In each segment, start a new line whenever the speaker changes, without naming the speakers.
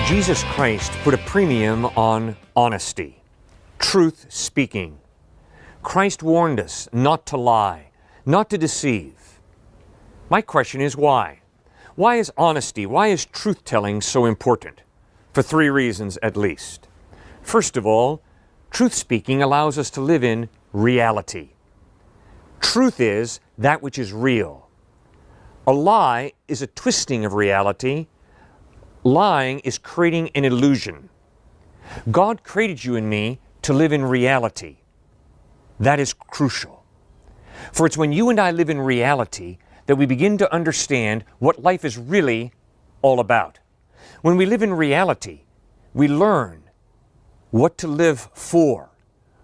Jesus Christ put a premium on honesty, truth speaking. Christ warned us not to lie, not to deceive. My question is why? Why is honesty, why is truth-telling so important? For three reasons at least. First of all, truth-speaking allows us to live in reality. Truth is that which is real. A lie is a twisting of reality. Lying is creating an illusion. God created you and me to live in reality. That is crucial. For it's when you and I live in reality that we begin to understand what life is really all about. When we live in reality, we learn what to live for,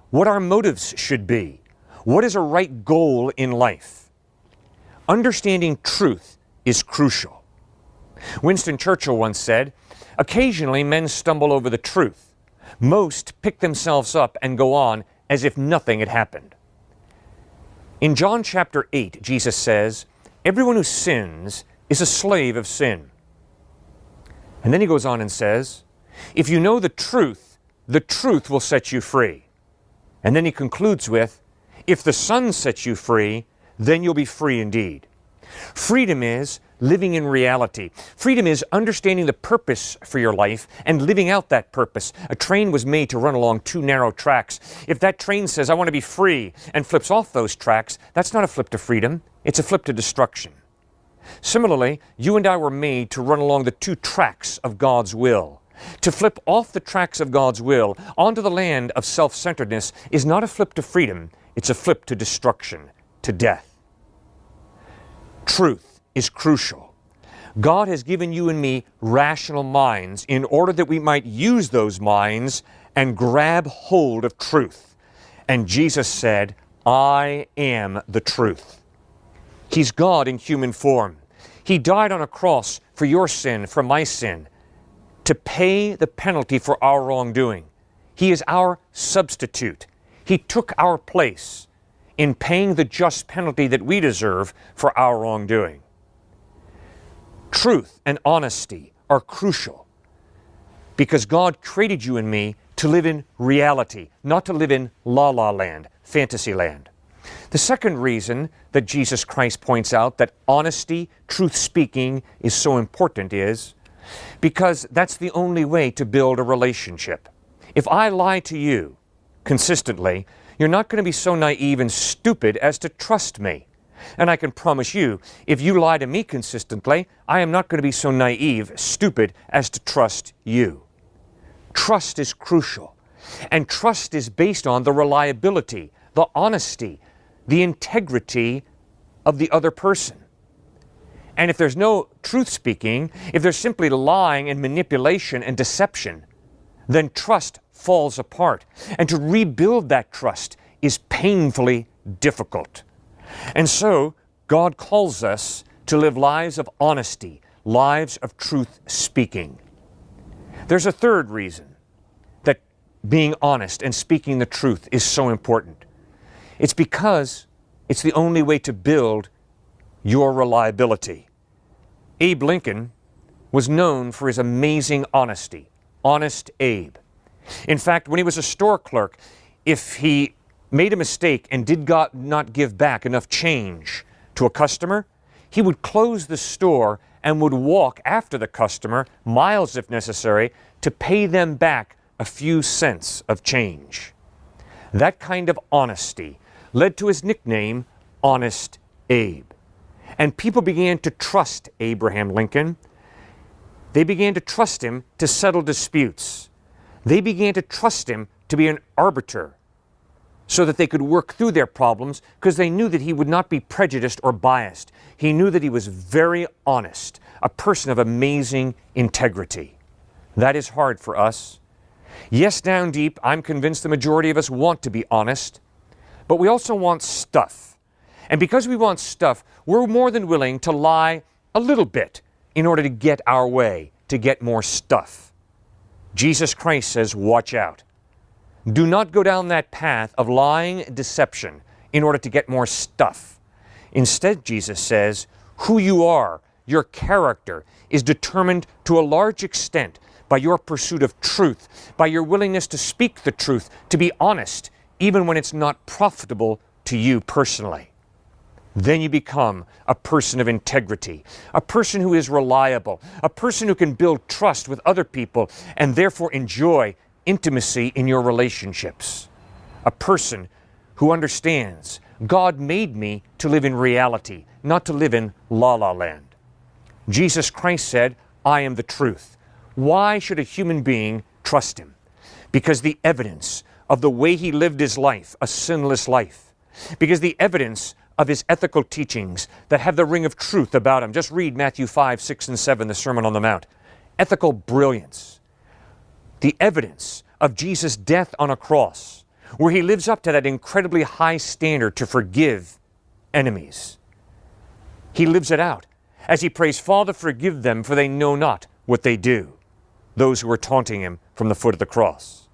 what our motives should be, what is a right goal in life. Understanding truth is crucial. Winston Churchill once said, "Occasionally men stumble over the truth. Most pick themselves up and go on as if nothing had happened." In John chapter 8, Jesus says, "Everyone who sins is a slave of sin." And then he goes on and says, "If you know the truth will set you free." And then he concludes with, "If the Son sets you free, then you'll be free indeed." Freedom is living in reality. Freedom is understanding the purpose for your life and living out that purpose. A train was made to run along two narrow tracks. If that train says, "I want to be free," and flips off those tracks, that's not a flip to freedom, it's a flip to destruction. Similarly, you and I were made to run along the two tracks of God's will. To flip off the tracks of God's will onto the land of self-centeredness is not a flip to freedom, it's a flip to destruction, to death. Truth is crucial. God has given you and me rational minds in order that we might use those minds and grab hold of truth. And Jesus said, "I am the truth." He's God in human form. He died on a cross for your sin, for my sin, to pay the penalty for our wrongdoing. He is our substitute. He took our place in paying the just penalty that we deserve for our wrongdoing. Truth and honesty are crucial because God created you and me to live in reality, not to live in la-la land, fantasy land. The second reason that Jesus Christ points out that honesty, truth-speaking is so important is because that's the only way to build a relationship. If I lie to you consistently, you're not going to be so naive and stupid as to trust me. And I can promise you, if you lie to me consistently, I am not going to be so naive, stupid as to trust you. Trust is crucial. And trust is based on the reliability, the honesty, the integrity of the other person. And if there's no truth speaking, if there's simply lying and manipulation and deception, then trust falls apart. And to rebuild that trust is painfully difficult. And so, God calls us to live lives of honesty, lives of truth speaking. There's a third reason that being honest and speaking the truth is so important. It's because it's the only way to build your reliability. Abe Lincoln was known for his amazing honesty. Honest Abe. In fact, when he was a store clerk, if he made a mistake and did not give back enough change to a customer, he would close the store and would walk after the customer, miles if necessary, to pay them back a few cents of change. That kind of honesty led to his nickname, Honest Abe. And people began to trust Abraham Lincoln. They began to trust him to settle disputes. They began to trust him to be an arbiter so that they could work through their problems because they knew that he would not be prejudiced or biased. He knew that he was very honest, a person of amazing integrity. That is hard for us. Yes, down deep, I'm convinced the majority of us want to be honest, but we also want stuff. And because we want stuff, we're more than willing to lie a little bit in order to get our way, to get more stuff. Jesus Christ says, watch out. Do not go down that path of lying and deception in order to get more stuff. Instead, Jesus says, who you are, your character, is determined to a large extent by your pursuit of truth, by your willingness to speak the truth, to be honest, even when it's not profitable to you personally. Then you become a person of integrity, a person who is reliable, a person who can build trust with other people and therefore enjoy intimacy in your relationships. A person who understands God made me to live in reality, not to live in la-la land. Jesus Christ said, I am the truth. Why should a human being trust him? Because the evidence of the way he lived his life, a sinless life, because the evidence of his ethical teachings that have the ring of truth about him. Just read Matthew 5, 6, and 7, the Sermon on the Mount. Ethical brilliance. The evidence of Jesus' death on a cross, where he lives up to that incredibly high standard to forgive enemies. He lives it out as he prays, Father, forgive them, for they know not what they do. Those who are taunting him from the foot of the cross.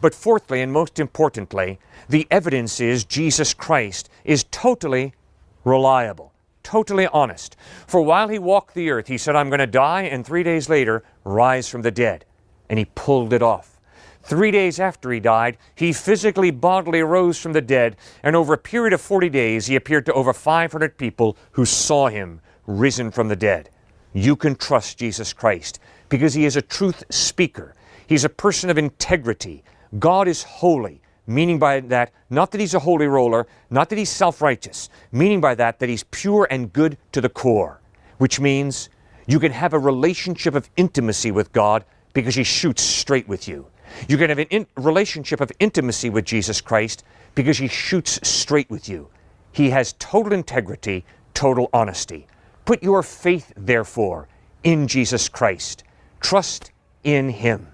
But fourthly, and most importantly, the evidence is Jesus Christ is totally reliable, totally honest. For while he walked the earth, he said, I'm going to die, and 3 days later, rise from the dead. And he pulled it off. 3 days after he died, he physically, bodily rose from the dead, and over a period of 40 days, he appeared to over 500 people who saw him risen from the dead. You can trust Jesus Christ because he is a truth speaker. He's a person of integrity. God is holy, meaning by that, not that he's a holy roller, not that he's self-righteous, meaning by that he's pure and good to the core, which means you can have a relationship of intimacy with God because he shoots straight with you. You can have a relationship of intimacy with Jesus Christ because he shoots straight with you. He has total integrity, total honesty. Put your faith, therefore, in Jesus Christ. Trust in him.